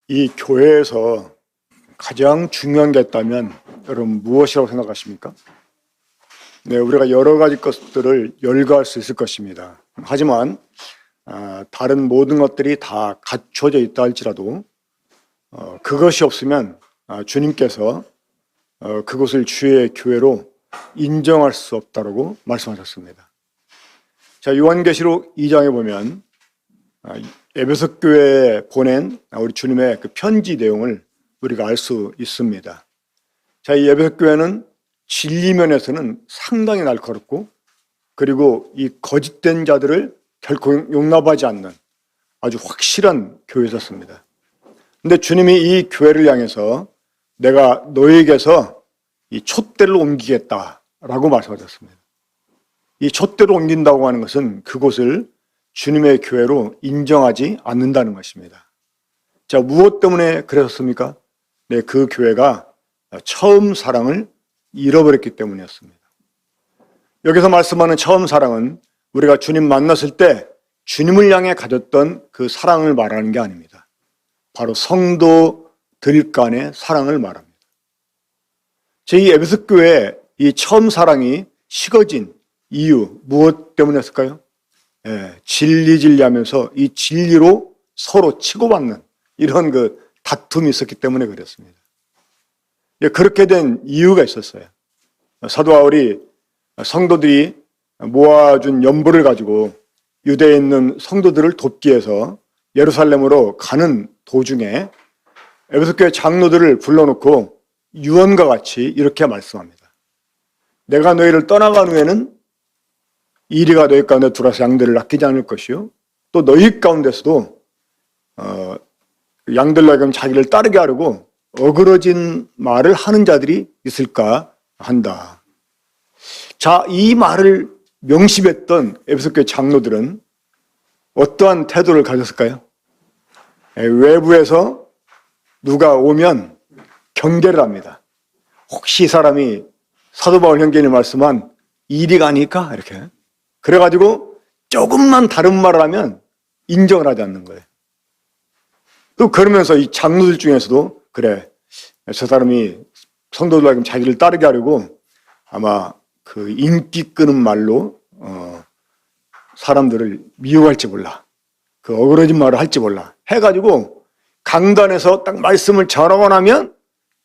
이 교회에서 가장 중요한 게 있다면 여러분 무엇이라고 생각하십니까? 네, 우리가 여러 가지 것들을 열거할 수 있을 것입니다. 하지만 다른 모든 것들이 다 갖춰져 있다 할지라도 그것이 없으면 주님께서 그것을 주의 교회로 인정할 수 없다고 말씀하셨습니다. 자, 요한계시록 2장에 보면 에베소 교회에 보낸 우리 주님의 그 편지 내용을 우리가 알 수 있습니다. 자, 이 에베소 교회는 진리 면에서는 상당히 날카롭고 그리고 이 거짓된 자들을 결코 용납하지 않는 아주 확실한 교회였습니다. 근데 주님이 이 교회를 향해서 내가 너에게서 이 촛대를 옮기겠다라고 말씀하셨습니다. 이 촛대를 옮긴다고 하는 것은 그곳을 주님의 교회로 인정하지 않는다는 것입니다. 자, 무엇 때문에 그랬습니까? 네, 그 교회가 처음 사랑을 잃어버렸기 때문이었습니다. 여기서 말씀하는 처음 사랑은 우리가 주님 만났을 때 주님을 향해 가졌던 그 사랑을 말하는 게 아닙니다. 바로 성도들 간의 사랑을 말합니다. 제2 에베소 교회의 이 처음 사랑이 식어진 이유 무엇 때문이었을까요? 진리하면서 이 진리로 서로 치고받는 이런 그 다툼이 있었기 때문에 그랬습니다. 그렇게 된 이유가 있었어요. 사도 바울이 성도들이 모아준 연보를 가지고 유대에 있는 성도들을 돕기 위해서 예루살렘으로 가는 도중에 에베소 교회 장로들을 불러놓고 유언과 같이 이렇게 말씀합니다. 내가 너희를 떠나간 후에는 이리가 너희 가운데 들어와서 양들을 아끼지 않을 것이요 또 너희 가운데서도 양들로 자기를 따르게 하려고 어그러진 말을 하는 자들이 있을까 한다. 자, 이 말을 명심했던 에베소 교회 장로들은 어떠한 태도를 가졌을까요? 외부에서 누가 오면 경계를 합니다. 혹시 이 사람이 사도 바울 형제님 말씀한 이리가 아닐까? 이렇게. 그래가지고 조금만 다른 말을 하면 인정을 하지 않는 거예요. 또 그러면서 이 장로들 중에서도 그래, 저 사람이 성도들에게 자기를 따르게 하려고 아마 그 인기 끄는 말로 사람들을 미워할지 몰라. 그 어그러진 말을 할지 몰라. 해가지고 강단에서 딱 말씀을 전하고 나면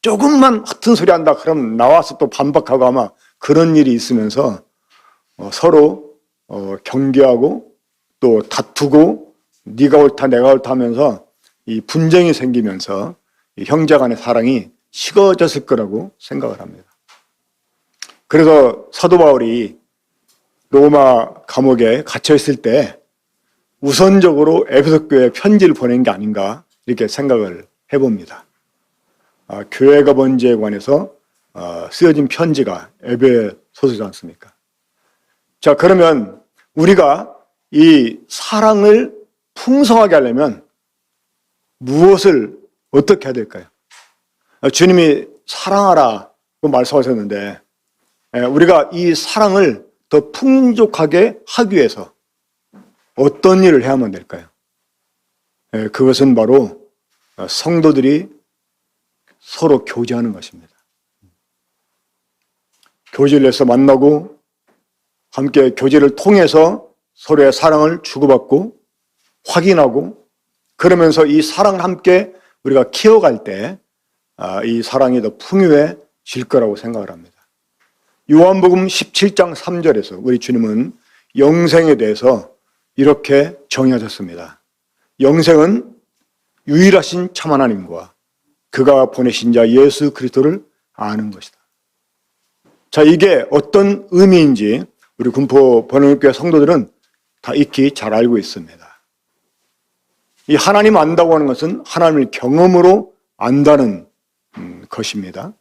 조금만 허튼 소리 한다. 그럼 나와서 또 반박하고 아마 그런 일이 있으면서 서로 경계하고 또 다투고 네가 옳다 내가 옳다 하면서 이 분쟁이 생기면서 이 형제 간의 사랑이 식어졌을 거라고 생각을 합니다. 그래서 사도 바울이 로마 감옥에 갇혀 있을 때 우선적으로 에베소 교회에 편지를 보낸 게 아닌가 이렇게 생각을 해봅니다. 교회가 번제에 관해서 쓰여진 편지가 에베소서지 않습니까? 자, 그러면 우리가 이 사랑을 풍성하게 하려면 무엇을 어떻게 해야 될까요? 주님이 사랑하라고 말씀하셨는데 우리가 이 사랑을 더 풍족하게 하기 위해서 어떤 일을 해야만 될까요? 그것은 바로 성도들이 서로 교제하는 것입니다. 교제를 해서 만나고 함께 교제를 통해서 서로의 사랑을 주고받고 확인하고 그러면서 이 사랑을 함께 우리가 키워갈 때 이 사랑이 더 풍요해질 거라고 생각을 합니다. 요한복음 17장 3절에서 우리 주님은 영생에 대해서 이렇게 정의하셨습니다. 영생은 유일하신 참 하나님과 그가 보내신 자 예수 그리스도를 아는 것이다. 자, 이게 어떤 의미인지 우리 군포 번영교회 성도들은 다 익히 잘 알고 있습니다. 이 하나님 안다고 하는 것은 하나님을 경험으로 안다는 것입니다.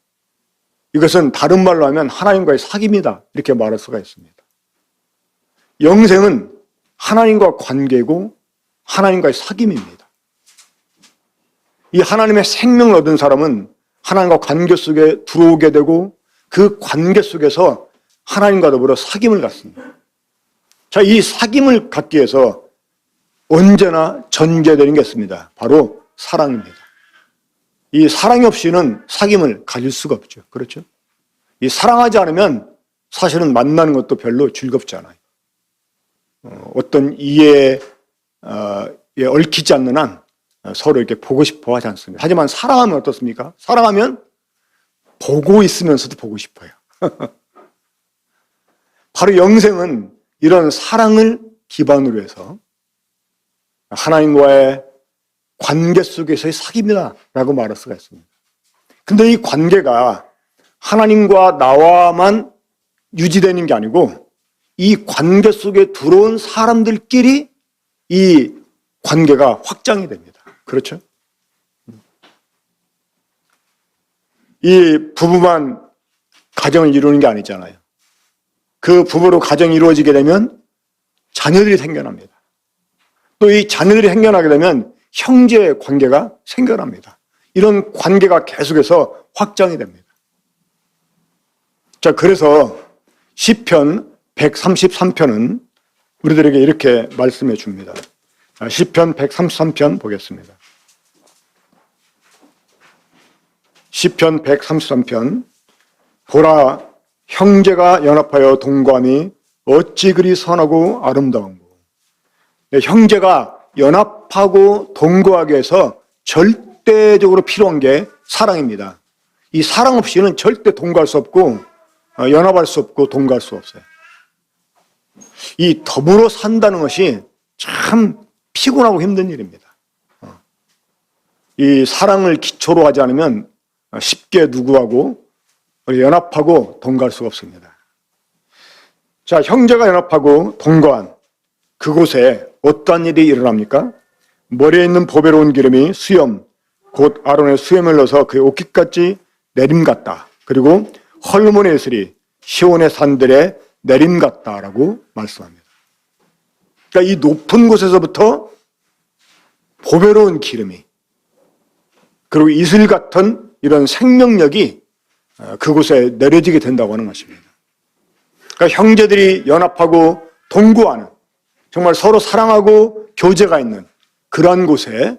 이것은 다른 말로 하면 하나님과의 사귐이다 이렇게 말할 수가 있습니다. 영생은 하나님과 관계고 하나님과의 사귐입니다. 이 하나님의 생명을 얻은 사람은 하나님과 관계 속에 들어오게 되고 그 관계 속에서 하나님과 더불어 사귐을 갖습니다. 자, 이 사귐을 갖기 위해서 언제나 전제되는 게 있습니다. 바로 사랑입니다. 이 사랑이 없이는 사귐을 가질 수가 없죠. 그렇죠? 이 사랑하지 않으면 사실은 만나는 것도 별로 즐겁지 않아요. 어떤 이해에 얽히지 않는 한 서로 이렇게 보고 싶어 하지 않습니다. 하지만 사랑하면 어떻습니까? 사랑하면 보고 있으면서도 보고 싶어요. 바로 영생은 이런 사랑을 기반으로 해서 하나님과의 관계 속에서의 사귐이다 라고 말할 수가 있습니다. 근데 이 관계가 하나님과 나와만 유지되는 게 아니고 이 관계 속에 들어온 사람들끼리 이 관계가 확장이 됩니다. 그렇죠? 이 부부만 가정을 이루는 게 아니잖아요. 그 부부로 가정이 이루어지게 되면 자녀들이 생겨납니다. 또 이 자녀들이 생겨나게 되면 형제 관계가 생겨납니다. 이런 관계가 계속해서 확장이 됩니다. 자, 그래서 시편 133편은 우리들에게 이렇게 말씀해 줍니다. 시편 133편 보겠습니다. 시편 133편 보라, 형제가 연합하여 동거함이 어찌 그리 선하고 아름다운고. 형제가 연합하고 동거하기 위해서 절대적으로 필요한 게 사랑입니다. 이 사랑 없이는 절대 동거할 수 없고 연합할 수 없고 동거할 수 없어요. 이 더불어 산다는 것이 참 피곤하고 힘든 일입니다. 이 사랑을 기초로 하지 않으면 쉽게 누구하고 연합하고 동거할 수가 없습니다. 자, 형제가 연합하고 동거한 그곳에 어떠한 일이 일어납니까? 머리에 있는 보배로운 기름이 수염, 곧 아론의 수염을 넣어서 그의 옷깃같이 내림 같다. 그리고 헐몬의 예술이 시온의 산들에 내림 같다라고 말씀합니다. 그러니까 이 높은 곳에서부터 보배로운 기름이 그리고 이슬 같은 이런 생명력이 그곳에 내려지게 된다고 하는 것입니다. 그러니까 형제들이 연합하고 동거하는 정말 서로 사랑하고 교제가 있는 그러한 곳에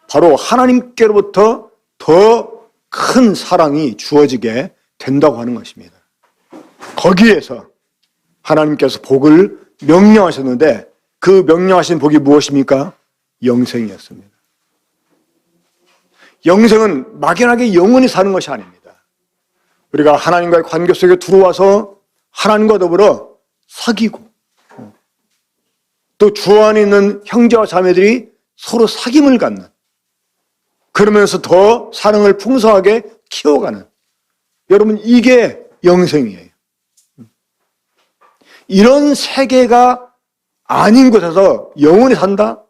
바로 하나님께로부터 더 큰 사랑이 주어지게 된다고 하는 것입니다. 거기에서 하나님께서 복을 명령하셨는데 그 명령하신 복이 무엇입니까? 영생이었습니다. 영생은 막연하게 영원히 사는 것이 아닙니다. 우리가 하나님과의 관계 속에 들어와서 하나님과 더불어 사귀고 또 주 안에 있는 형제와 자매들이 서로 사귐을 갖는 그러면서 더 사랑을 풍성하게 키워가는 여러분 이게 영생이에요. 이런 세계가 아닌 곳에서 영원히 산다?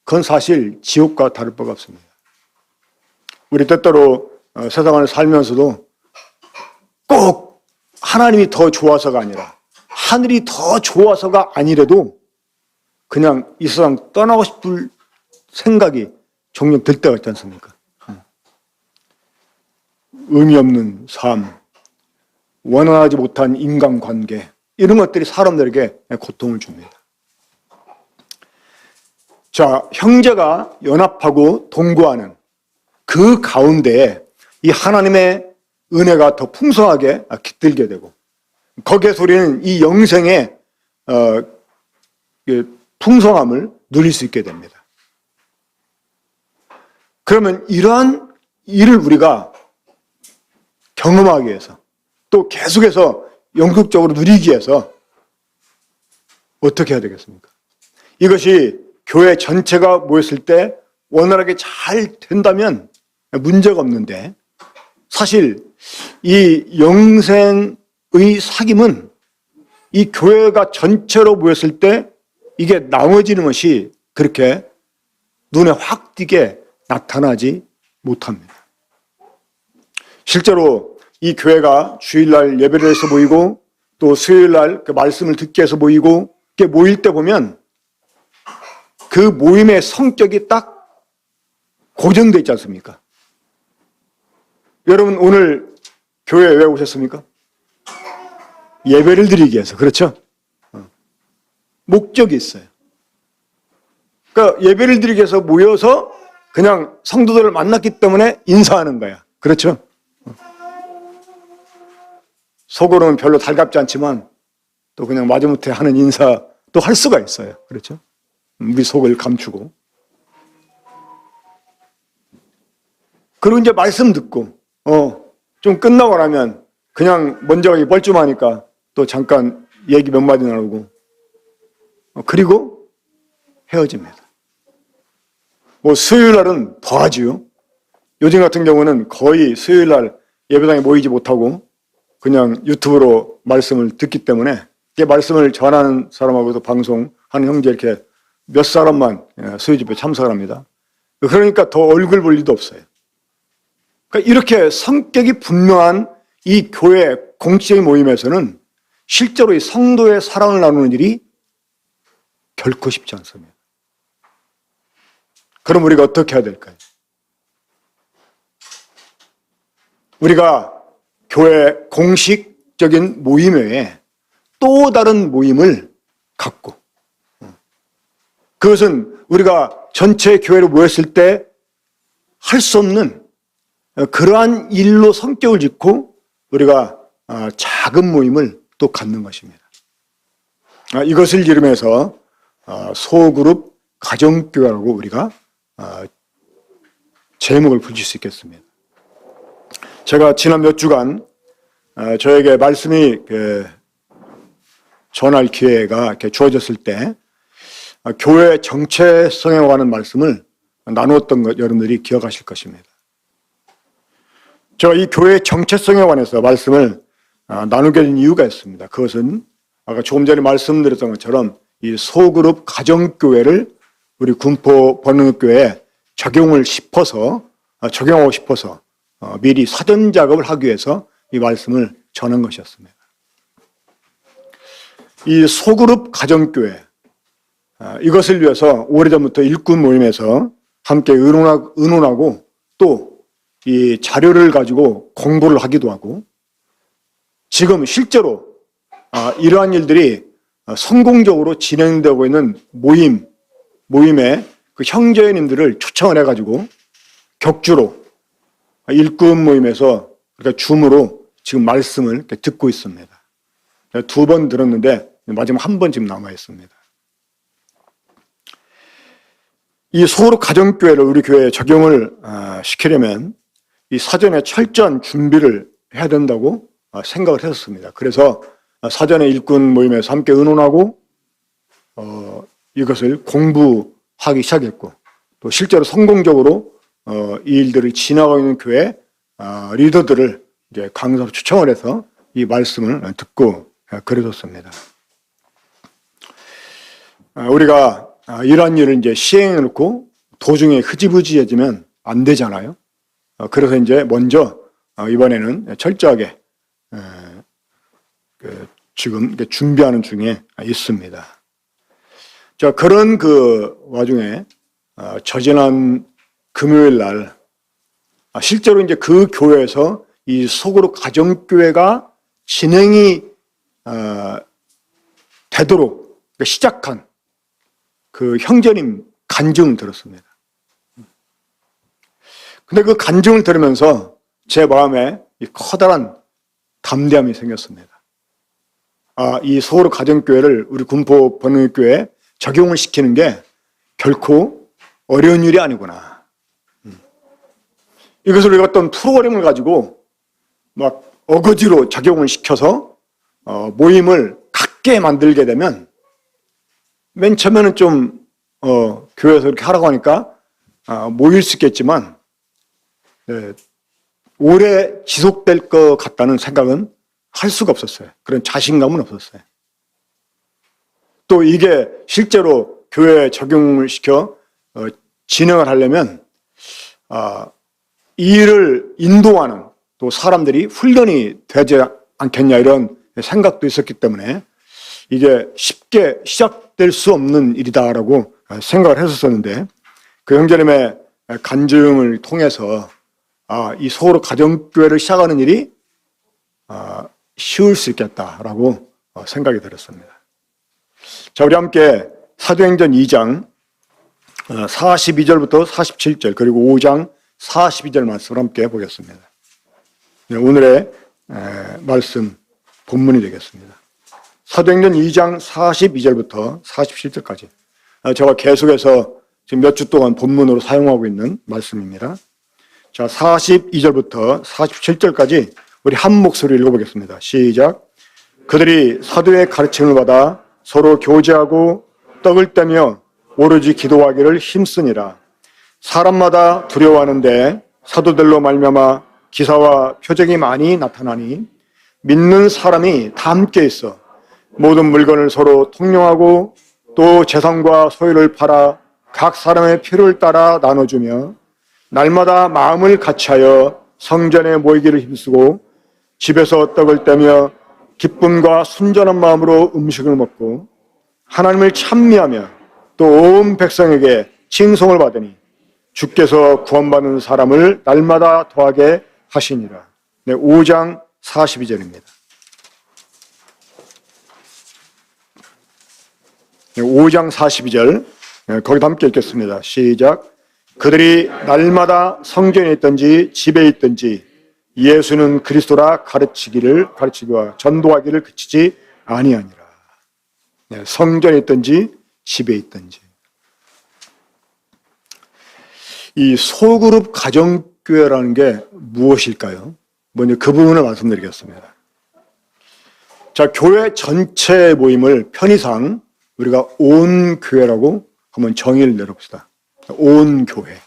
그건 사실 지옥과 다를 바가 없습니다. 우리 때때로 세상 안에 살면서도 꼭 하나님이 더 좋아서가 아니라 하늘이 더 좋아서가 아니래도 그냥 이 세상 떠나고 싶을 생각이 종종 들 때가 있지 않습니까? 의미 없는 삶, 원활하지 못한 인간관계 이런 것들이 사람들에게 고통을 줍니다. 자, 형제가 연합하고 동거하는 그 가운데에 이 하나님의 은혜가 더 풍성하게 깃들게 되고 거기에서 우리는 이 영생의 풍성함을 누릴 수 있게 됩니다. 그러면 이러한 일을 우리가 경험하기 위해서 또 계속해서 영속적으로 누리기 위해서 어떻게 해야 되겠습니까? 이것이 교회 전체가 모였을 때 원활하게 잘 된다면 문제가 없는데 사실 이 영생의 사귐은 이 교회가 전체로 모였을 때 이게 나눠지는 것이 그렇게 눈에 확 띄게 나타나지 못합니다. 실제로 이 교회가 주일날 예배를 해서 모이고 또 수요일날 그 말씀을 듣기 위해서 모이고 이렇게 모일 때 보면 그 모임의 성격이 딱 고정되어 있지 않습니까? 여러분 오늘 교회에 왜 오셨습니까? 예배를 드리기 위해서. 그렇죠? 목적이 있어요. 그러니까 예배를 드리기 위해서 모여서 그냥 성도들을 만났기 때문에 인사하는 거야. 그렇죠? 속으로는 별로 달갑지 않지만 또 그냥 마지못해 하는 인사 또 할 수가 있어요. 그렇죠? 우리 속을 감추고. 그리고 이제 말씀 듣고, 좀 끝나고 나면 그냥 먼저 가기 뻘쭘하니까 또 잠깐 얘기 몇 마디 나누고, 그리고 헤어집니다. 뭐 수요일 날은 더 하지요. 요즘 같은 경우는 거의 수요일 날 예배당에 모이지 못하고 그냥 유튜브로 말씀을 듣기 때문에 이 말씀을 전하는 사람하고도 방송하는 형제 이렇게 몇 사람만 수요 집회에 참석을 합니다. 그러니까 더 얼굴 볼 일도 없어요. 그러니까 이렇게 성격이 분명한 이 교회 공식적인 모임에서는 실제로 이 성도의 사랑을 나누는 일이 결코 쉽지 않습니다. 그럼 우리가 어떻게 해야 될까요? 우리가 교회 공식적인 모임 외에 또 다른 모임을 갖고, 그것은 우리가 전체 교회로 모였을 때 할 수 없는 그러한 일로 성격을 짓고 우리가 작은 모임을 또 갖는 것입니다. 이것을 이름해서 소그룹 가정교회라고 우리가 제목을 붙일 수 있겠습니다. 제가 지난 몇 주간 저에게 말씀이 전할 기회가 이렇게 주어졌을 때 교회 정체성에 관한 말씀을 나누었던 것 여러분들이 기억하실 것입니다. 제가 이 교회 정체성에 관해서 말씀을 나누게 된 이유가 있습니다. 그것은 아까 조금 전에 말씀드렸던 것처럼 이 소그룹 가정교회를 우리 군포 번능교회에 적용하고 싶어서 미리 사전 작업을 하기 위해서 이 말씀을 전한 것이었습니다. 이 소그룹 가정교회, 이것을 위해서 오래전부터 일꾼 모임에서 함께 의논하고 또 이 자료를 가지고 공부를 하기도 하고, 지금 실제로 이러한 일들이 성공적으로 진행되고 있는 모임에 그 형제님들을 초청을 해가지고 격주로 일꾼 모임에서 그러니까 줌으로 지금 말씀을 듣고 있습니다. 2번 들었는데 마지막 한 번 지금 남아 있습니다. 이 소그룹 가정교회를 우리 교회에 적용을 시키려면 이 사전에 철저한 준비를 해야 된다고 생각을 했었습니다. 그래서 사전에 일꾼 모임에서 함께 의논하고 이것을 공부하기 시작했고, 또 실제로 성공적으로 이 일들을 지나가고 있는 교회 리더들을 이제 강사로 초청을 해서 이 말씀을 듣고 그래뒀습니다. 우리가 이러한 일을 이제 시행해 놓고 도중에 흐지부지해지면 안 되잖아요. 그래서 이제 먼저 이번에는 철저하게 지금 준비하는 중에 있습니다. 자, 그런 그 와중에 저지난 금요일 날 실제로 이제 그 교회에서 이 소그룹 가정교회가 진행이 되도록 시작한 그 형제님 간증을 들었습니다. 근데 그 간증을 들으면서 제 마음에 이 커다란 담대함이 생겼습니다. 이 소그룹 가정교회를 우리 군포 번능교회에 적용을 시키는 게 결코 어려운 일이 아니구나. 이것을 우리가 어떤 프로그램을 가지고 막 어거지로 적용을 시켜서 모임을 갖게 만들게 되면 맨 처음에는 좀 교회에서 이렇게 하라고 하니까 모일 수 있겠지만 오래 지속될 것 같다는 생각은 할 수가 없었어요. 그런 자신감은 없었어요. 또 이게 실제로 교회에 적용을 시켜 진행을 하려면 이 일을 인도하는 또 사람들이 훈련이 되지 않겠냐 이런 생각도 있었기 때문에 이게 쉽게 시작될 수 없는 일이다라고 생각을 했었는데, 그 형제님의 간증을 통해서 이 소그룹 가정교회를 시작하는 일이 쉬울 수 있겠다라고 생각이 들었습니다. 자, 우리 함께 사도행전 2장 42절부터 47절 그리고 5장 42절 말씀을 함께 보겠습니다. 오늘의 말씀 본문이 되겠습니다. 사도행전 2장 42절부터 47절까지 제가 계속해서 지금 몇 주 동안 본문으로 사용하고 있는 말씀입니다. 자, 42절부터 47절까지 우리 한 목소리 읽어보겠습니다. 시작. 그들이 사도의 가르침을 받아 서로 교제하고 떡을 떼며 오로지 기도하기를 힘쓰니라. 사람마다 두려워하는데 사도들로 말미암아 기사와 표적이 많이 나타나니 믿는 사람이 다 함께 있어 모든 물건을 서로 통용하고 또 재산과 소유를 팔아 각 사람의 필요를 따라 나눠주며 날마다 마음을 같이하여 성전에 모이기를 힘쓰고 집에서 떡을 떼며 기쁨과 순전한 마음으로 음식을 먹고 하나님을 찬미하며 또 온 백성에게 칭송을 받으니 주께서 구원받는 사람을 날마다 더하게 하시니라. 네, 5장 42절입니다. 네, 5장 42절 거기도 함께 읽겠습니다. 시작. 그들이 날마다 성전에 있든지 집에 있든지 예수는 그리스도라 가르치기와 전도하기를 그치지 아니하니라. 네, 성전에 있든지 집에 있든지. 이 소그룹 가정교회라는 게 무엇일까요? 먼저 그 부분을 말씀드리겠습니다. 자, 교회 전체 모임을 편의상 우리가 온 교회라고 한번 정의를 내려봅시다. 온 교회.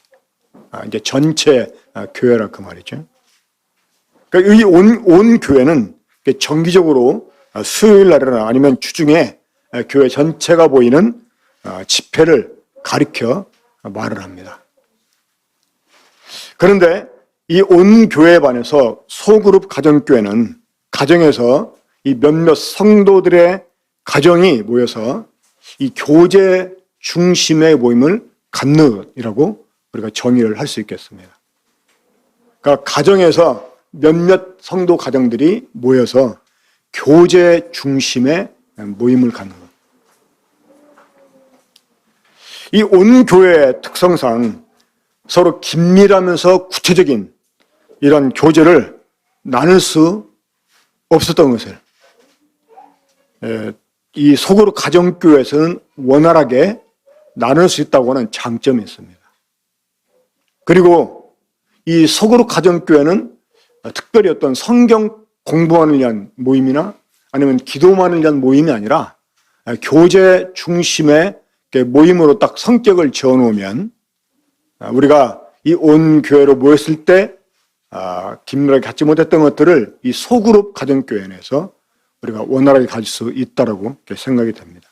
이제 전체 교회라 그 말이죠. 그러니까 이 온 교회는 정기적으로 수요일 날이나 아니면 주중에 교회 전체가 보이는 집회를 가리켜 말을 합니다. 그런데 이 온 교회에 반해서 소그룹 가정교회는 가정에서 이 몇몇 성도들의 가정이 모여서 이 교제 중심의 모임을 갖는 이라고 우리가 정의를 할 수 있겠습니다. 그러니까 가정에서 몇몇 성도 가정들이 모여서 교제 중심의 모임을 갖는 것. 이 온 교회의 특성상 서로 긴밀하면서 구체적인 이런 교제를 나눌 수 없었던 것을 이 소그룹 가정교회에서는 원활하게 나눌 수 있다고 하는 장점이 있습니다. 그리고 이 소그룹 가정교회는 특별히 어떤 성경 공부만을 위한 모임이나 아니면 기도만을 위한 모임이 아니라 교제 중심의 모임으로 딱 성격을 지어놓으면 우리가 이 온 교회로 모였을 때 긴밀하게 갖지 못했던 것들을 이 소그룹 가정교회 내에서 우리가 원활하게 가질 수 있다고 생각이 됩니다.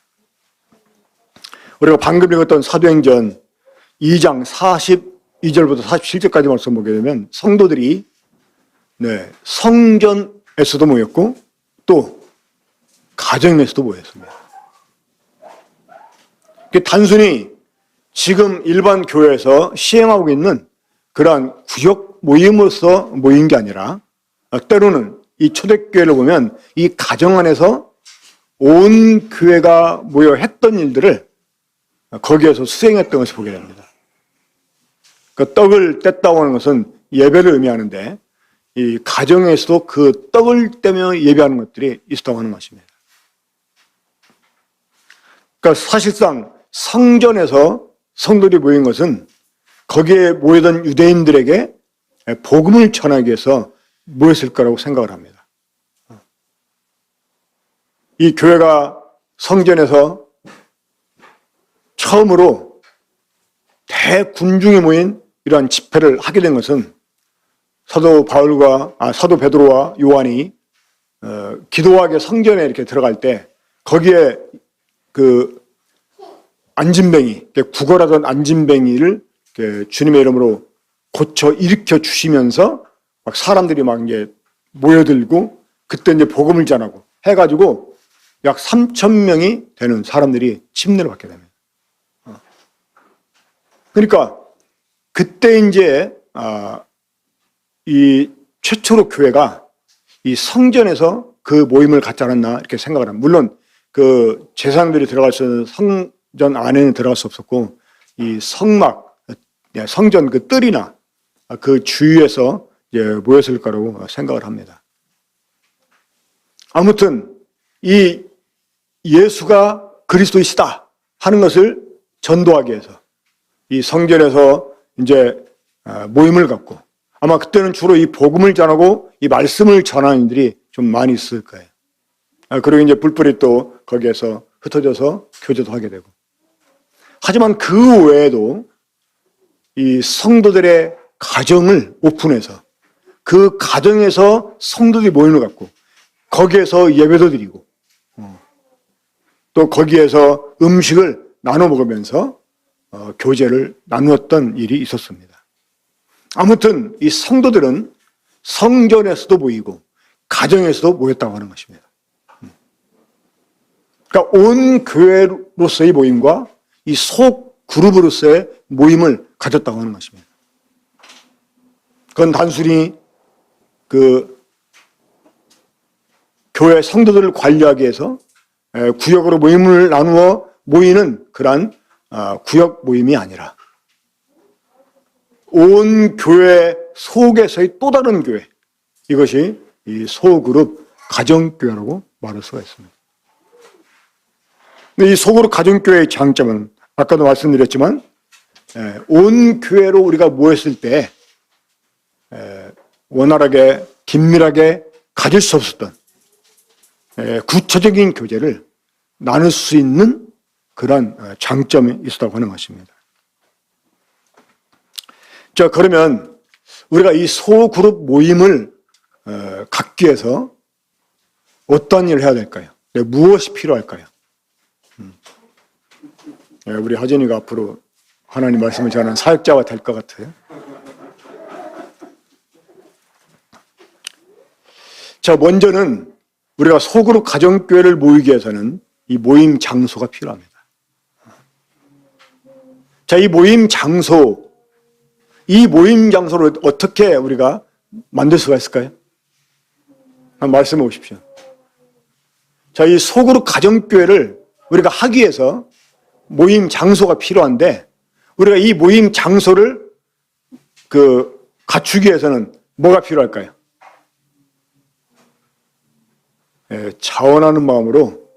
우리가 방금 읽었던 사도행전 2장 42절부터 47절까지 말씀 보게 되면 성도들이 성전에서도 모였고 또 가정에서도 모였습니다. 단순히 지금 일반 교회에서 시행하고 있는 그러한 구역 모임으로서 모인 게 아니라 때로는 이 초대교회를 보면 이 가정 안에서 온 교회가 모여 했던 일들을 거기에서 수행했던 것을 보게 됩니다. 그 떡을 뗐다고 하는 것은 예배를 의미하는데 이 가정에서도 그 떡을 떼며 예배하는 것들이 있었다고 하는 것입니다. 그러니까 사실상 성전에서 성도들이 모인 것은 거기에 모이던 유대인들에게 복음을 전하기 위해서 모였을 거라고 생각을 합니다. 이 교회가 성전에서 처음으로 대군중이 모인 이러한 집회를 하게 된 것은 사도 베드로와 요한이 기도하게 성전에 이렇게 들어갈 때 거기에 그 안진뱅이, 구걸하던 안진뱅이를 주님의 이름으로 고쳐 일으켜 주시면서 막 사람들이 막 이제 모여들고 그때 이제 복음을 전하고 해가지고 약 3,000명이 되는 사람들이 침례를 받게 됩니다. 그러니까 그때 이제 이 최초로 교회가 이 성전에서 그 모임을 갖지 않았나 이렇게 생각을 합니다. 물론 그 제사장들이 들어갈 수 있는 성전 안에는 들어갈 수 없었고 이 성막, 성전 그 뜰이나 그 주위에서 모였을 거라고 생각을 합니다. 아무튼 이 예수가 그리스도이시다 하는 것을 전도하기 위해서 이 성전에서 이제 모임을 갖고, 아마 그때는 주로 이 복음을 전하고 이 말씀을 전하는 이들이 좀 많이 있을 거예요. 그리고 이제 불불이 또 거기에서 흩어져서 교제도 하게 되고. 하지만 그 외에도 이 성도들의 가정을 오픈해서 그 가정에서 성도들이 모임을 갖고 거기에서 예배도 드리고 또 거기에서 음식을 나눠 먹으면서 교제를 나누었던 일이 있었습니다. 아무튼 이 성도들은 성전에서도 모이고 가정에서도 모였다고 하는 것입니다. 그러니까 온 교회로서의 모임과 이 속 그룹으로서의 모임을 가졌다고 하는 것입니다. 그건 단순히 그 교회 성도들을 관리하기 위해서 구역으로 모임을 나누어 모이는 그러한 구역 모임이 아니라 온 교회 속에서의 또 다른 교회, 이것이 이 소그룹 가정교회라고 말할 수가 있습니다. 이 소그룹 가정교회의 장점은 아까도 말씀드렸지만 온 교회로 우리가 모였을 때 원활하게 긴밀하게 가질 수 없었던 구체적인 교제를 나눌 수 있는 그런 장점이 있었다고 하는 것입니다. 자, 그러면 우리가 이 소그룹 모임을 갖기 위해서 어떤 일을 해야 될까요? 무엇이 필요할까요? 우리 하진이가 앞으로 하나님 말씀을 전하는 사역자가 될 것 같아요. 자, 먼저는 우리가 소그룹 가정교회를 모이기 위해서는 이 모임 장소가 필요합니다. 자, 이 모임 장소를 어떻게 우리가 만들 수가 있을까요? 한번 말씀해 보십시오. 자, 이 소그룹 가정교회를 우리가 하기 위해서 모임 장소가 필요한데, 우리가 이 모임 장소를 갖추기 위해서는 뭐가 필요할까요? 자원하는 마음으로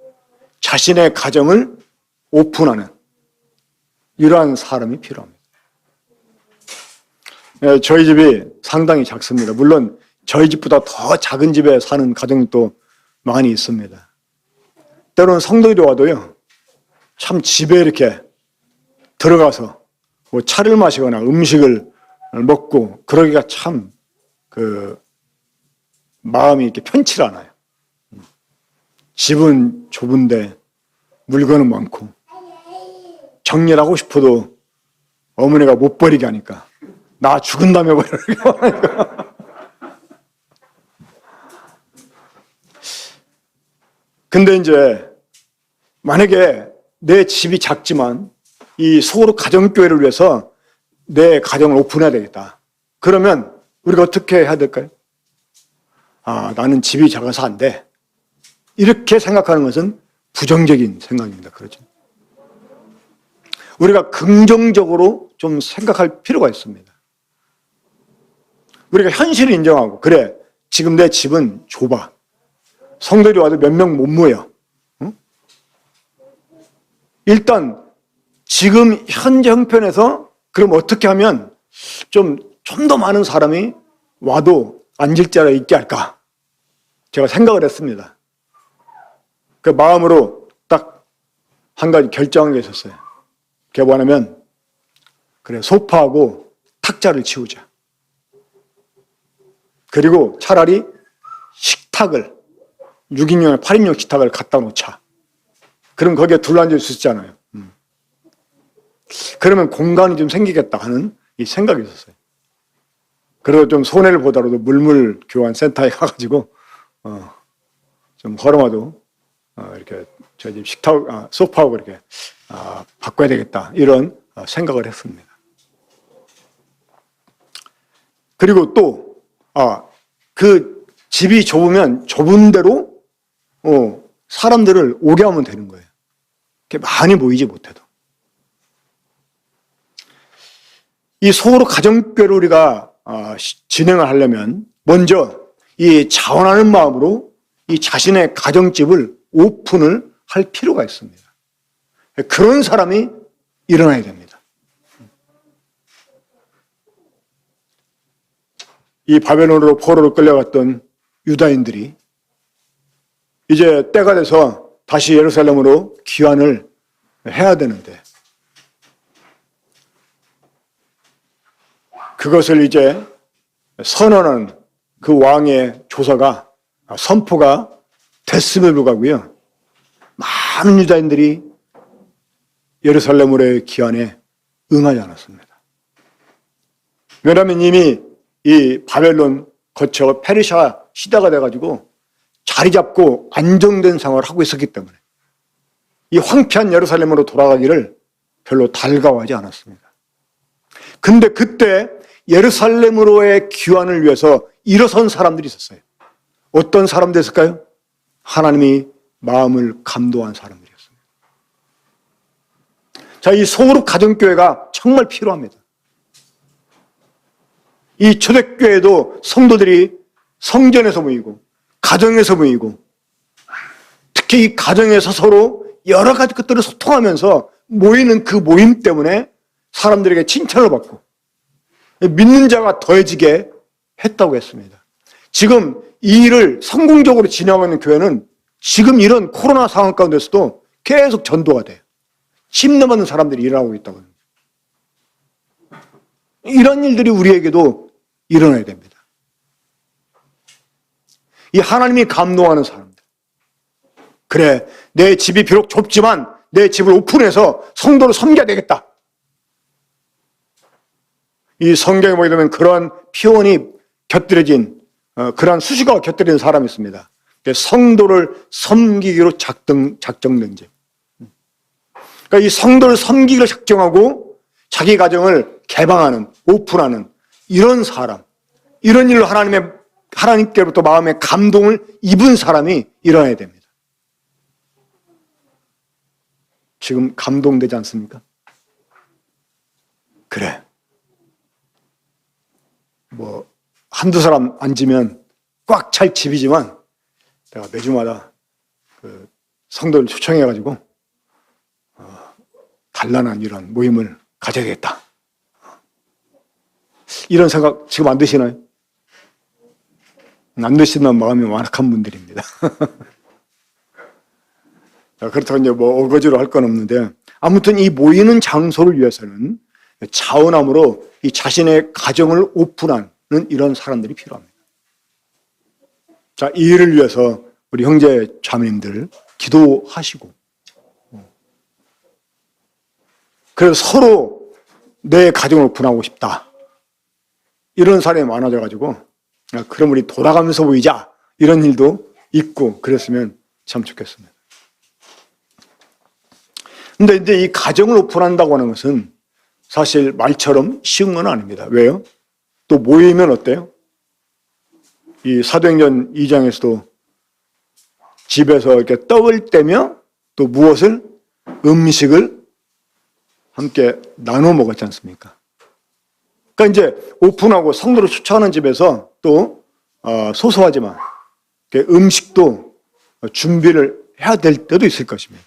자신의 가정을 오픈하는 이러한 사람이 필요합니다. 저희 집이 상당히 작습니다. 물론 저희 집보다 더 작은 집에 사는 가정도 많이 있습니다. 때로는 성도들이 와도요, 참 집에 이렇게 들어가서 뭐 차를 마시거나 음식을 먹고 그러기가 참 마음이 이렇게 편치 않아요. 집은 좁은데 물건은 많고 정리를 하고 싶어도 어머니가 못 버리게 하니까 나 죽은 다음에 버리게 하니까. 근데 이제 만약에 내 집이 작지만 이 소그룹 가정교회를 위해서 내 가정을 오픈해야 되겠다. 그러면 우리가 어떻게 해야 될까요? 나는 집이 작아서 안 돼. 이렇게 생각하는 것은 부정적인 생각입니다. 그렇죠? 우리가 긍정적으로 좀 생각할 필요가 있습니다. 우리가 현실을 인정하고, 그래, 지금 내 집은 좁아. 성도들이 와도 몇 명 못 모여. 응? 일단 지금 현재 형편에서 그럼 어떻게 하면 좀 더 많은 사람이 와도 앉을 자리가 있게 할까? 제가 생각을 했습니다. 그 마음으로 딱 한 가지 결정한 게 있었어요. 그게 뭐냐면, 그래, 소파하고 탁자를 치우자. 그리고 차라리 식탁을, 6인용, 8인용 식탁을 갖다 놓자. 그럼 거기에 둘러앉을 수 있잖아요. 그러면 공간이 좀 생기겠다 하는 이 생각이 있었어요. 그리고 좀 손해를 보더라도 물물 교환 센터에 가가지고 좀 허름하도 이렇게 저희 집 식탁, 소파하고 이렇게 바꿔야 되겠다, 이런 생각을 했습니다. 그리고 또 그 집이 좁으면 좁은 대로 사람들을 오게 하면 되는 거예요. 이렇게 많이 모이지 못해도. 이 소그룹 가정교회를 우리가 진행을 하려면 먼저 이 자원하는 마음으로 이 자신의 가정집을 오픈을 할 필요가 있습니다. 그런 사람이 일어나야 됩니다. 이 바벨론으로 포로로 끌려갔던 유다인들이 이제 때가 돼서 다시 예루살렘으로 귀환을 해야 되는데 그것을 이제 선언하는 그 왕의 조서가 선포가 됐음에도 불구하고요, 많은 유다인들이 예루살렘으로의 귀환에 응하지 않았습니다. 왜냐하면 이미 이 바벨론 거쳐 페르시아 시대가 돼가지고 자리 잡고 안정된 생활을 하고 있었기 때문에 이 황폐한 예루살렘으로 돌아가기를 별로 달가워하지 않았습니다. 근데 그때 예루살렘으로의 귀환을 위해서 일어선 사람들이 있었어요. 어떤 사람들이 있을까요? 하나님이 마음을 감동한 사람들이었습니다. 자, 이 소그룹 가정교회가 정말 필요합니다. 이 초대교회도 성도들이 성전에서 모이고 가정에서 모이고 특히 이 가정에서 서로 여러 가지 것들을 소통하면서 모이는 그 모임 때문에 사람들에게 칭찬을 받고 믿는 자가 더해지게 했다고 했습니다. 지금 이 일을 성공적으로 진행하고 있는 교회는 지금 이런 코로나 상황 가운데서도 계속 전도가 돼요. 심령받는 사람들이 일어나고 있다고 합니다. 이런 일들이 우리에게도 일어나야 됩니다. 이 하나님이 감동하는 사람들. 그래, 내 집이 비록 좁지만 내 집을 오픈해서 성도를 섬겨야 되겠다. 이 성경에 보게 되면 그러한 표현이 곁들여진 그러한 수식어가 곁들여진 사람이 있습니다. 성도를 섬기기로 작정된 자. 그러니까 이 성도를 섬기기로 작정하고 자기 가정을 개방하는, 오픈하는 이런 사람, 이런 일로 하나님께로부터 마음의 감동을 입은 사람이 일어나야 됩니다. 지금 감동되지 않습니까? 그래. 뭐 한두 사람 앉으면 꽉 찰 집이지만 내가 매주마다 그 성도를 초청해가지고 단란한 이런 모임을 가져야겠다. 이런 생각 지금 안 드시나요? 안 드시는 마음이 완악한 분들입니다. 그렇다고 이제 뭐 어거지로 할 건 없는데 아무튼 이 모이는 장소를 위해서는 자원함으로 이 자신의 가정을 오픈하는 이런 사람들이 필요합니다. 자, 이 일을 위해서 우리 형제 자매님들 기도하시고 그래서 서로 내 가정을 오픈하고 싶다. 이런 사람이 많아져가지고 그럼 우리 돌아가면서 모이자. 이런 일도 있고 그랬으면 참 좋겠습니다. 근데 이제 이 가정을 오픈한다고 하는 것은 사실 말처럼 쉬운 건 아닙니다. 왜요? 또 모이면 어때요? 이 사도행전 2장에서도 집에서 이렇게 떡을 떼며 또 무엇을? 음식을 함께 나눠 먹었지 않습니까? 그러니까 이제 오픈하고 성도를 초청하는 집에서 또 소소하지만 음식도 준비를 해야 될 때도 있을 것입니다.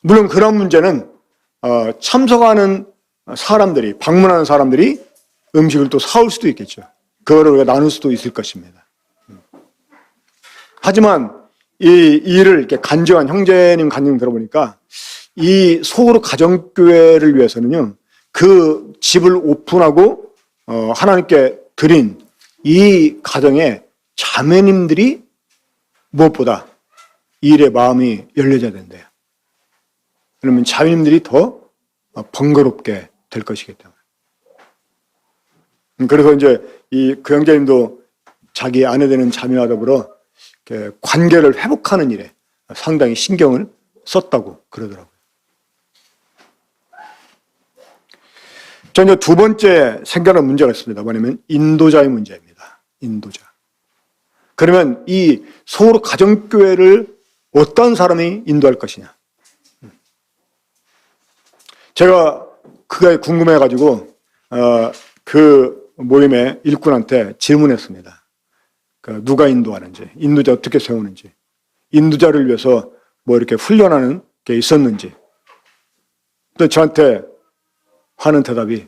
물론 그런 문제는 참석하는 사람들이, 방문하는 사람들이 음식을 또 사올 수도 있겠죠. 그거를 우리가 나눌 수도 있을 것입니다. 하지만 이 일을 이렇게 간증한 형제님 간증 들어보니까 이 소그룹 가정교회를 위해서는요, 그 집을 오픈하고 하나님께 드린 이 가정의 자매님들이 무엇보다 이 일에 마음이 열려져야 된대요. 그러면 자매님들이 더 번거롭게 될 것이기 때문에. 그래서 이제 그 형제님도 자기 아내 되는 자매와 더불어 관계를 회복하는 일에 상당히 신경을 썼다고 그러더라고요. 저는 두 번째 생각하는 문제가 있습니다. 뭐냐면 인도자의 문제입니다. 인도자. 그러면 이 소그룹 가정교회를 어떤 사람이 인도할 것이냐. 제가 그게 궁금해가지고 그 모임의 일꾼한테 질문했습니다. 누가 인도하는지, 인도자 어떻게 세우는지, 인도자를 위해서 뭐 이렇게 훈련하는 게 있었는지. 또 저한테 하는 대답이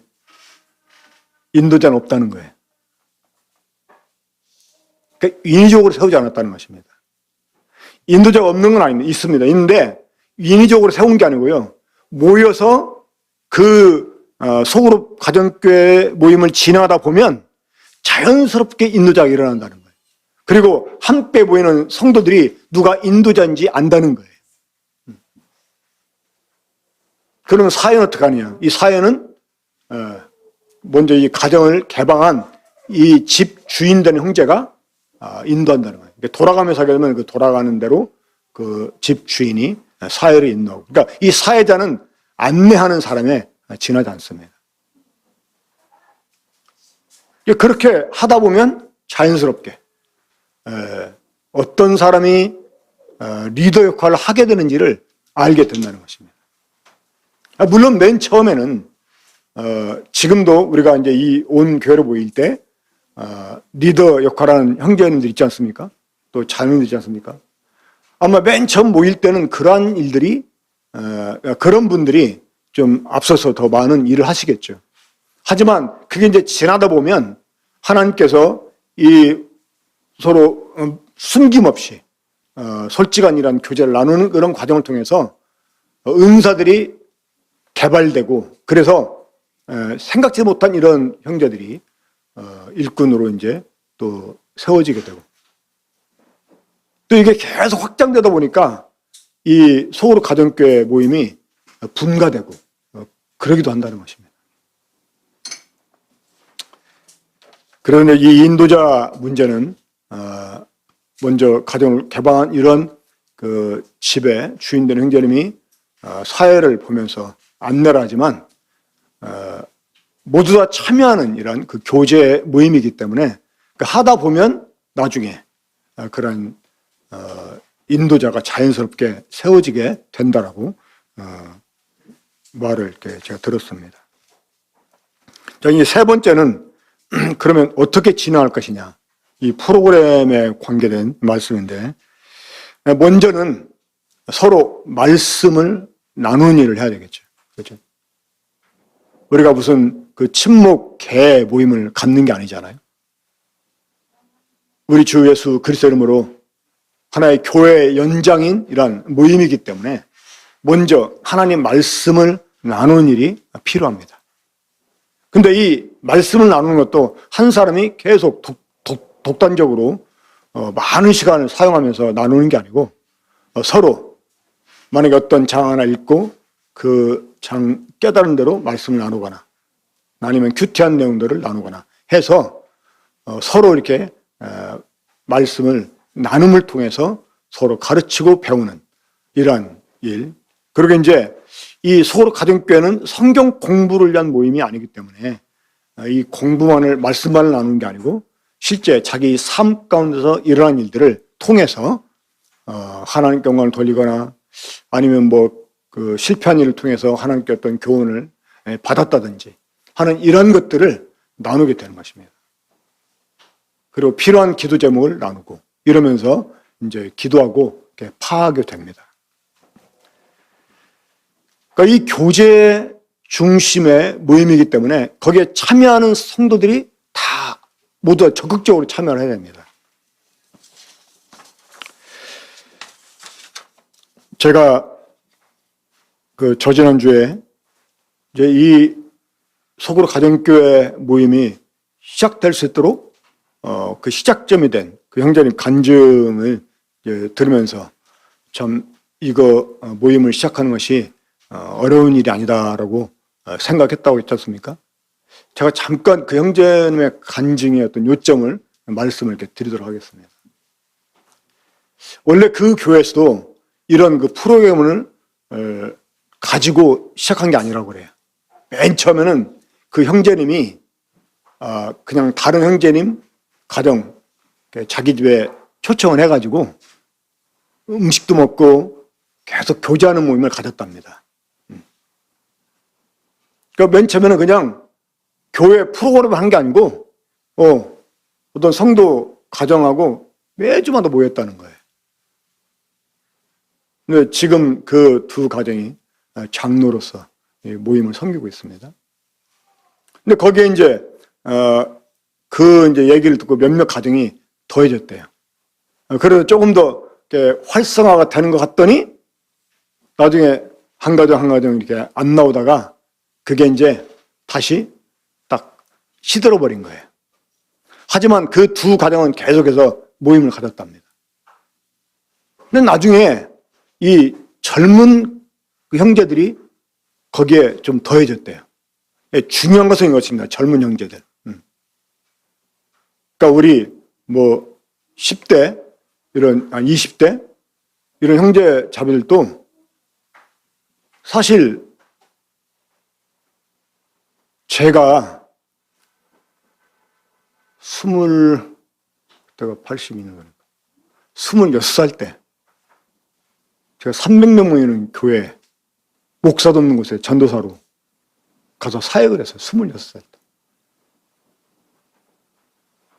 인도자는 없다는 거예요. 그러니까 인위적으로 세우지 않았다는 것입니다. 인도자가 없는 건 아닙니다. 있습니다. 있는데 인위적으로 세운 게 아니고요. 모여서 소그룹 가정교회 모임을 진행하다 보면 자연스럽게 인도자가 일어난다는 거예요. 그리고 함께 모이는 성도들이 누가 인도자인지 안다는 거예요. 그러면 사회는 어떻게 하느냐? 이 사회는 먼저 이 가정을 개방한 이 집 주인 되는 형제가 인도한다는 거예요. 돌아가면서 하게 되면 그 돌아가는 대로 그 집 주인이 사회를 인도하고. 그러니까 이 사회자는 안내하는 사람에 지나지 않습니다. 그렇게 하다 보면 자연스럽게 어떤 사람이 리더 역할을 하게 되는지를 알게 된다는 것입니다. 물론 맨 처음에는 지금도 우리가 이제 이 온 교회로 모일 때 리더 역할하는 형제님들 있지 않습니까? 또 자녀들 있지 않습니까? 아마 맨 처음 모일 때는 그러한 일들이 그런 분들이 좀 앞서서 더 많은 일을 하시겠죠. 하지만 그게 이제 지나다 보면 하나님께서 이 서로 숨김없이 솔직한 이런 교제를 나누는 그런 과정을 통해서 은사들이 개발되고, 그래서 생각지 못한 이런 형제들이 일꾼으로 이제 또 세워지게 되고, 또 이게 계속 확장되다 보니까 이 소그룹 가정교회 모임이 분가되고 그러기도 한다는 것입니다. 그런데 이 인도자 문제는 먼저 가정을 개방한 이런 그 집의 주인 되는 형제님이 사회를 보면서 안내를 하지만 모두 다 참여하는 이런 그 교제 모임이기 때문에 하다 보면 나중에 그런 인도자가 자연스럽게 세워지게 된다라고 말을 이렇게 제가 들었습니다. 자, 이 세 번째는 그러면 어떻게 진행할 것이냐, 이 프로그램에 관계된 말씀인데, 먼저는 서로 말씀을 나누는 일을 해야 되겠죠. 그렇죠? 우리가 무슨 그 친목 개 모임을 갖는 게 아니잖아요. 우리 주 예수 그리스도 이름으로 하나의 교회 연장인 이런 모임이기 때문에 먼저 하나님 말씀을 나누는 일이 필요합니다. 근데 이 말씀을 나누는 것도 한 사람이 계속 독단적으로 많은 시간을 사용하면서 나누는 게 아니고 서로 만약에 어떤 장 하나 읽고 그 장 깨달은 대로 말씀을 나누거나 아니면 큐티한 내용들을 나누거나 해서 서로 이렇게 말씀을 나눔을 통해서 서로 가르치고 배우는 이러한 일. 그리고 이제 이 소그룹 가정교회는 성경 공부를 위한 모임이 아니기 때문에 이 공부만을 말씀만을 나누는 게 아니고 실제 자기 삶 가운데서 일어난 일들을 통해서 하나님께 영광을 돌리거나 아니면 뭐 그 실패한 일을 통해서 하나님께 어떤 교훈을 받았다든지 하는 이런 것들을 나누게 되는 것입니다. 그리고 필요한 기도 제목을 나누고 이러면서 이제 기도하고 이렇게 파하게 됩니다. 그러니까 이 교제 중심의 모임이기 때문에 거기에 참여하는 성도들이 다 모두 적극적으로 참여를 해야 됩니다. 제가 그 저지난주에 이제 이 소그룹 가정교회 모임이 시작될 수 있도록 그 시작점이 된 그 형제님 간증을 들으면서 참 이거 모임을 시작하는 것이 어려운 일이 아니다라고 생각했다고 했지 않습니까? 제가 잠깐 그 형제님의 간증의 어떤 요점을 말씀을 이렇게 드리도록 하겠습니다. 원래 그 교회에서도 이런 그 프로그램을 가지고 시작한 게 아니라고 그래요. 맨 처음에는 그 형제님이 그냥 다른 형제님 가정 자기 집에 초청을 해가지고 음식도 먹고 계속 교제하는 모임을 가졌답니다. 그러니까 맨 처음에는 그냥 교회 프로그램을 한 게 아니고 어떤 성도 가정하고 매주마다 모였다는 거예요. 근데 지금 그 두 가정이 장로로서 모임을 섬기고 있습니다. 근데 거기에 이제 이제 얘기를 듣고 몇몇 가정이 더해졌대요. 그래서 조금 더 이렇게 활성화가 되는 것 같더니 나중에 한 가정 이렇게 안 나오다가 그게 이제 다시 딱 시들어 버린 거예요. 하지만 그 두 가정은 계속해서 모임을 가졌답니다. 근데 나중에 이 젊은 그 형제들이 거기에 좀 더해졌대요. 중요한 것은 이것입니다. 젊은 형제들. 그러니까 우리 뭐 10대, 20대 이런 형제 자매들도 사실 제가 그때가 82년 거니까 26살 때 제가 300명 모이는 교회 목사도 없는 곳에 전도사로 가서 사역을 했어요. 26살 때.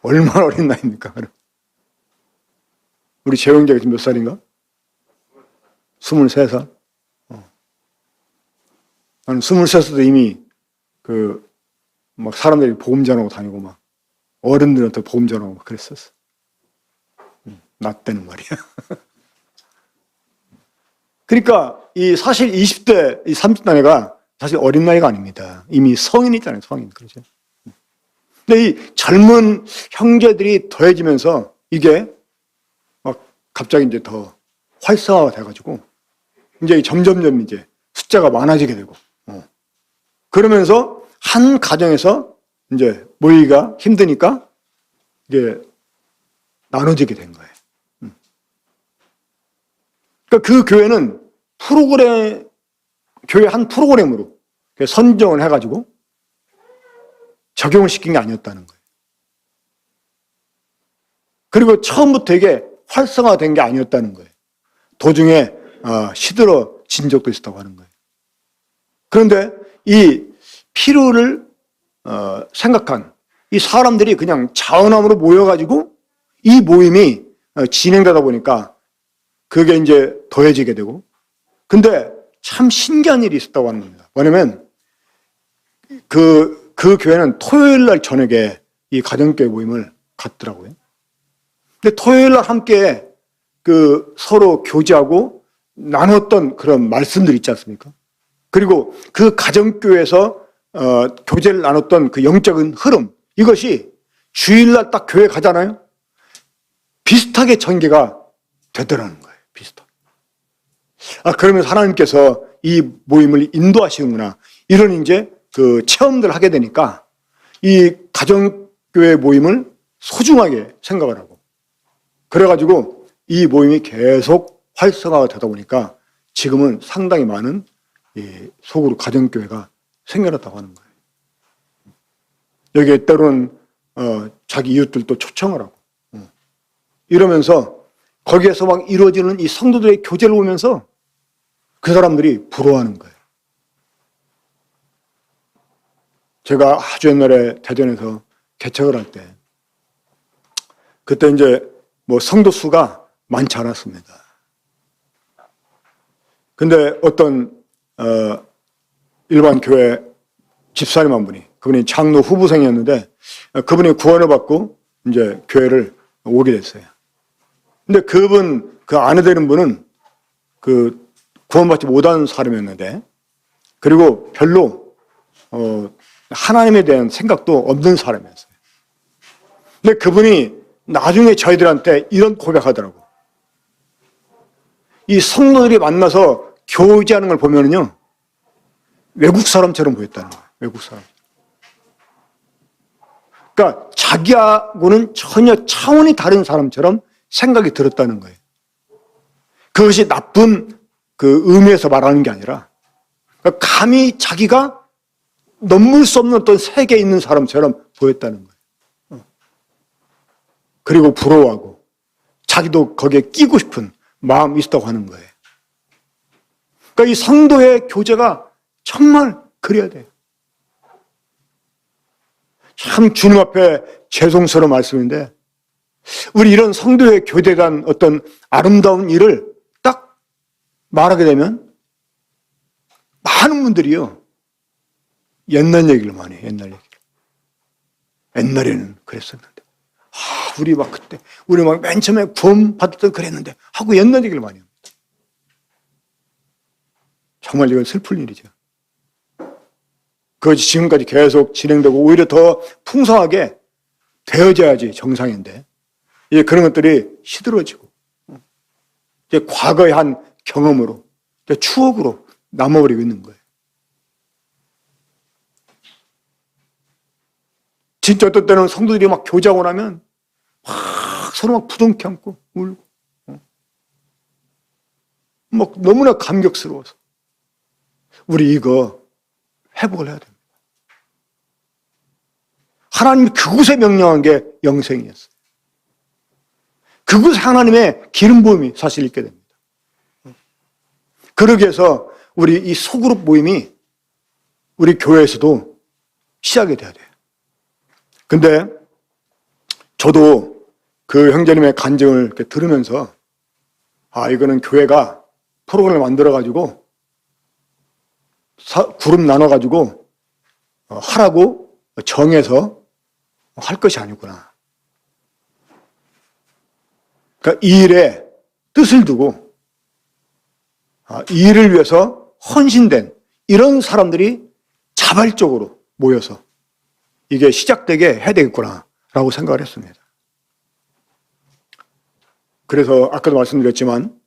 얼마나 어린 나이입니까? 우리 재영재가 지금 몇 살인가? 23살? 나는 23살도 이미 막 사람들이 복음 전하고 다니고 막 어른들한테 복음 전하고 막 그랬었어. 나 때는 말이야. 그러니까 사실 20대, 30대 나이가 사실 어린 나이가 아닙니다. 이미 성인이잖아요, 성인. 그렇죠? 근데 이 젊은 형제들이 더해지면서 이게 막 갑자기 이제 더 활성화가 돼가지고 이제 점점점 이제 숫자가 많아지게 되고 그러면서 한 가정에서 이제 모이기가 힘드니까 이게 나눠지게 된 거예요. 그러니까 그 교회는 교회 한 프로그램으로 선정을 해가지고 적용을 시킨 게 아니었다는 거예요. 그리고 처음부터 이게 활성화된 게 아니었다는 거예요. 도중에 시들어진 적도 있었다고 하는 거예요. 그런데 이 필요를 생각한 이 사람들이 그냥 자원함으로 모여가지고 이 모임이 진행되다 보니까 그게 이제 더해지게 되고 근데 참 신기한 일이 있었다고 하는 겁니다. 뭐냐면 그 교회는 토요일 날 저녁에 이 가정교회 모임을 갖더라고요. 근데 토요일 날 함께 서로 교제하고 나눴던 그런 말씀들 있지 않습니까? 그리고 그 가정교회에서 교제를 나눴던 그 영적인 흐름 이것이 주일날 딱 교회 가잖아요. 비슷하게 전개가 되더라는 거예요. 비슷하게. 그러면서 하나님께서 이 모임을 인도하시는구나. 이런 이제 체험들을 하게 되니까 이 가정교회 모임을 소중하게 생각을 하고 그래가지고 이 모임이 계속 활성화가 되다 보니까 지금은 상당히 많은 속으로 가정교회가 생겨났다고 하는 거예요. 여기에 때로는 자기 이웃들도 초청을 하고 이러면서 거기에서 막 이루어지는 이 성도들의 교제를 보면서 그 사람들이 부러워하는 거예요. 제가 아주 옛날에 대전에서 개척을 할 때 그때 이제 뭐 성도 수가 많지 않았습니다. 근데 어떤 일반 교회 집사님 한 분이 그분이 장로 후보생이었는데 그분이 구원을 받고 이제 교회를 오게 됐어요. 근데 그 아내 되는 분은 구원받지 못한 사람이었는데 그리고 별로 하나님에 대한 생각도 없는 사람이었어요. 근데 그분이 나중에 저희들한테 이런 고백하더라고. 이 성도들이 만나서 교제하는 걸 보면은요 외국 사람처럼 보였다는 거예요. 외국 사람. 그러니까 자기하고는 전혀 차원이 다른 사람처럼 생각이 들었다는 거예요. 그것이 나쁜 의미에서 말하는 게 아니라 그러니까 감히 자기가 넘을 수 없는 어떤 세계에 있는 사람처럼 보였다는 거예요. 그리고 부러워하고 자기도 거기에 끼고 싶은 마음이 있었다고 하는 거예요. 그러니까 이 성도의 교제가 정말 그래야 돼요. 참 주님 앞에 죄송스러운 말씀인데, 우리 이런 성도의 교제에 대한 어떤 아름다운 일을 딱 말하게 되면 많은 분들이요, 옛날 얘기를 많이 해요. 옛날 얘기를. 옛날에는 그랬었는데, 우리 막 그때, 우리 막 맨 처음에 구원 받을 때 그랬는데 하고 옛날 얘기를 많이 합니다. 정말 이건 슬픈 일이죠. 그것이 지금까지 계속 진행되고 오히려 더 풍성하게 되어져야지 정상인데, 이제 그런 것들이 시들어지고, 이제 과거의 한 경험으로, 이제 추억으로 남아버리고 있는 거예요. 진짜 어떤 때는 성도들이 막 교제하고 나면 막 서로 막 부둥켜 안고 울고, 막 너무나 감격스러워서 우리 이거 회복을 해야 됩니다. 하나님이 그곳에 명령한 게 영생이었어요. 그곳에 하나님의 기름 부음이 사실 있게 됩니다. 그러기 위해서 우리 이 소그룹 모임이 우리 교회에서도 시작이 돼야 돼요. 근데 저도 그 형제님의 간증을 이렇게 들으면서, 이거는 교회가 프로그램을 만들어가지고 그룹 나눠가지고 하라고 정해서 할 것이 아니구나. 그러니까 이 일에 뜻을 두고 이 일을 위해서 헌신된 이런 사람들이 자발적으로 모여서 이게 시작되게 해야 되겠구나라고 생각을 했습니다. 그래서 아까도 말씀드렸지만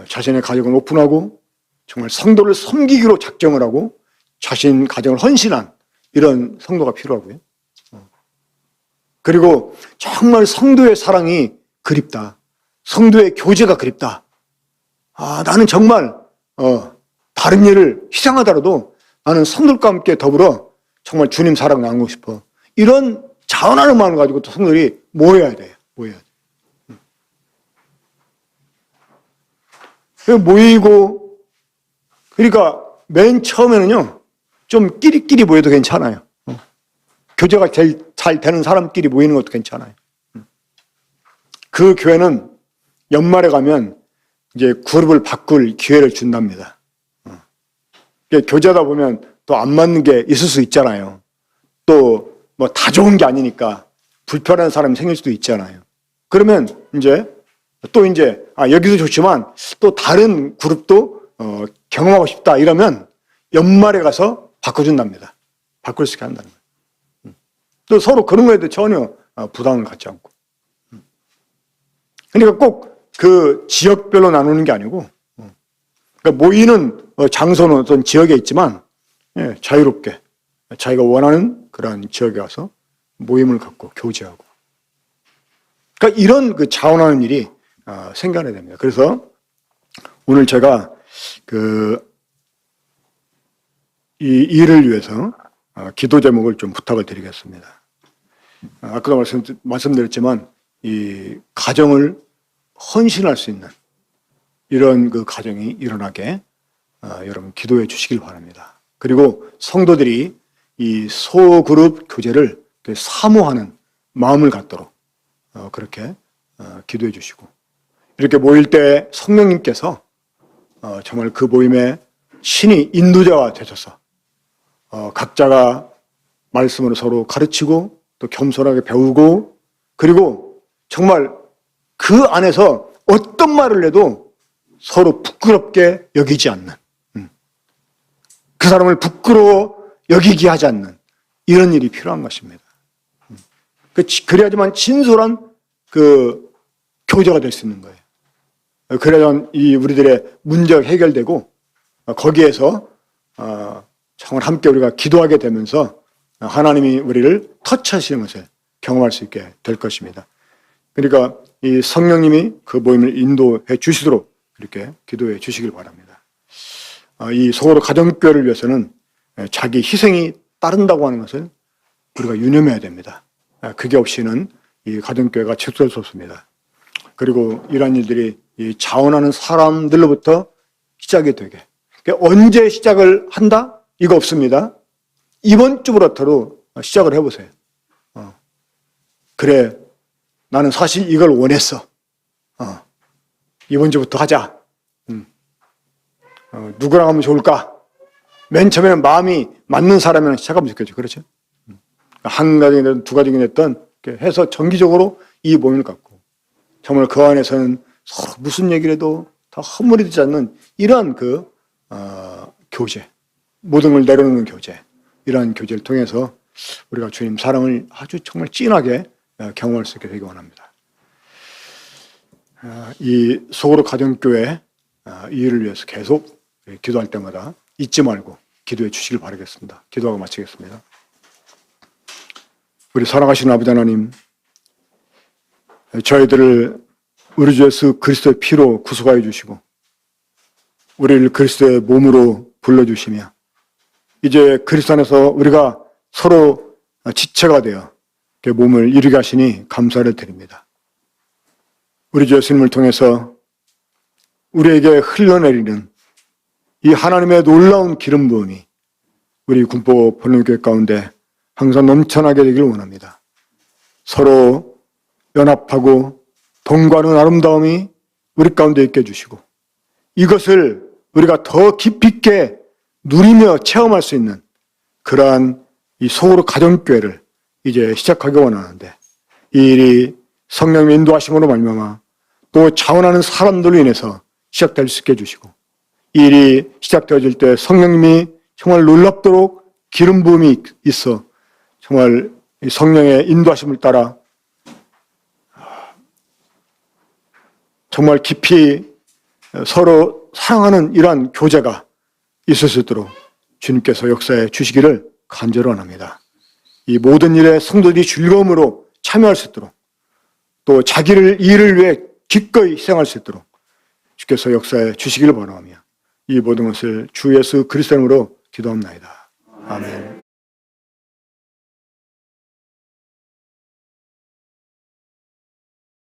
자신의 가정을 오픈하고 정말 성도를 섬기기로 작정을 하고 자신 가정을 헌신한 이런 성도가 필요하고요. 그리고 정말 성도의 사랑이 그립다. 성도의 교제가 그립다. 나는 정말 다른 일을 희생하더라도 나는 성도들과 함께 더불어 정말 주님 사랑 나누고 싶어. 이런 자원하는 마음을 가지고 또 성도들이 모여야 돼요. 모여야 돼요. 모이고, 그러니까 맨 처음에는요, 좀 끼리끼리 모여도 괜찮아요. 교제가 제일 잘 되는 사람끼리 모이는 것도 괜찮아요. 그 교회는 연말에 가면 이제 그룹을 바꿀 기회를 준답니다. 교제하다 보면 또 안 맞는 게 있을 수 있잖아요. 또 뭐 다 좋은 게 아니니까 불편한 사람이 생길 수도 있잖아요. 그러면 이제 여기도 좋지만 또 다른 그룹도 경험하고 싶다 이러면 연말에 가서 바꿔준답니다. 바꿀 수 있게 한다는 거예요. 또 서로 그런 거에 대해 전혀 부담을 갖지 않고. 그러니까 꼭 그 지역별로 나누는 게 아니고, 그러니까 모이는 장소는 어떤 지역에 있지만 자유롭게 자기가 원하는 그런 지역에 가서 모임을 갖고 교제하고. 그러니까 이런 그 자원하는 일이 생겨나야 됩니다. 그래서 오늘 제가 이 일을 위해서 기도 제목을 좀 부탁을 드리겠습니다. 아까도 말씀드렸지만 이 가정을 헌신할 수 있는 이런 그 가정이 일어나게 여러분 기도해 주시길 바랍니다. 그리고 성도들이 이 소그룹 교제를 사모하는 마음을 갖도록 그렇게 기도해 주시고, 이렇게 모일 때 성령님께서 정말 그 모임에 신이 인도자가 되셔서 각자가 말씀으로 서로 가르치고 또 겸손하게 배우고, 그리고 정말 그 안에서 어떤 말을 해도 서로 부끄럽게 여기지 않는, 그 사람을 부끄러워 여기게 하지 않는 이런 일이 필요한 것입니다. 그래야지만 진솔한 그 교제가 될 수 있는 거예요. 그래야만 이 우리들의 문제가 해결되고 거기에서 정말 함께 우리가 기도하게 되면서 하나님이 우리를 터치하시는 것을 경험할 수 있게 될 것입니다. 그러니까 이 성령님이 그 모임을 인도해 주시도록 이렇게 기도해 주시길 바랍니다. 이 소그룹 가정교회를 위해서는 자기 희생이 따른다고 하는 것을 우리가 유념해야 됩니다. 그게 없이는 이 가정교회가 지속될 수 없습니다. 그리고 이러한 일들이 이 자원하는 사람들로부터 시작이 되게. 언제 시작을 한다? 이거 없습니다. 이번 주부터도 시작을 해보세요. 그래, 나는 사실 이걸 원했어. 이번 주부터 하자. 누구랑 하면 좋을까? 맨 처음에는 마음이 맞는 사람이랑 시작하면 좋겠죠. 그렇죠? 한 가정이든 두 가정이 됐든 해서 정기적으로 이 모임을 갖고 정말 그 안에서는 서로 무슨 얘기를 해도 다 허물이 되지 않는 이러한 교제, 모든 걸 내려놓는 교제, 이러한 교제를 통해서 우리가 주님 사랑을 아주 정말 진하게 경험할 수 있게 되기 원합니다. 이 소그룹 가정교회 이 일을 위해서 계속 기도할 때마다 잊지 말고 기도해 주시길 바라겠습니다. 기도하고 마치겠습니다. 우리 사랑하시는 아버지 하나님, 저희들을 우리 주 예수 그리스도의 피로 구속하여 주시고 우리를 그리스도의 몸으로 불러주시며 이제 그리스도 안에서 우리가 서로 지체가 되어 몸을 이루게 하시니 감사를 드립니다. 우리 주 예수님을 통해서 우리에게 흘러내리는 이 하나님의 놀라운 기름 부음이 우리 군포 본능교회 가운데 항상 넘쳐나게 되기를 원합니다. 서로 연합하고 동거하는 아름다움이 우리 가운데 있게 해주시고 이것을 우리가 더 깊이 있게 누리며 체험할 수 있는 그러한 이 소그룹 가정교회를 이제 시작하기 원하는데 이 일이 성령의 인도하심으로 말미암아 또 자원하는 사람들로 인해서 시작될 수 있게 해주시고 이 일이 시작되어질 때 성령님이 정말 놀랍도록 기름 부음이 있어 정말 성령의 인도하심을 따라 정말 깊이 서로 사랑하는 이러한 교제가 있을 수 있도록 주님께서 역사해 주시기를 간절히 원합니다. 이 모든 일에 성도들이 즐거움으로 참여할 수 있도록 또 자기를 이 일을 위해 기꺼이 희생할 수 있도록 주께서 역사해 주시기를 바라며 이 모든 것을 주 예수 그리스도 이름으로 기도합니다. 아멘.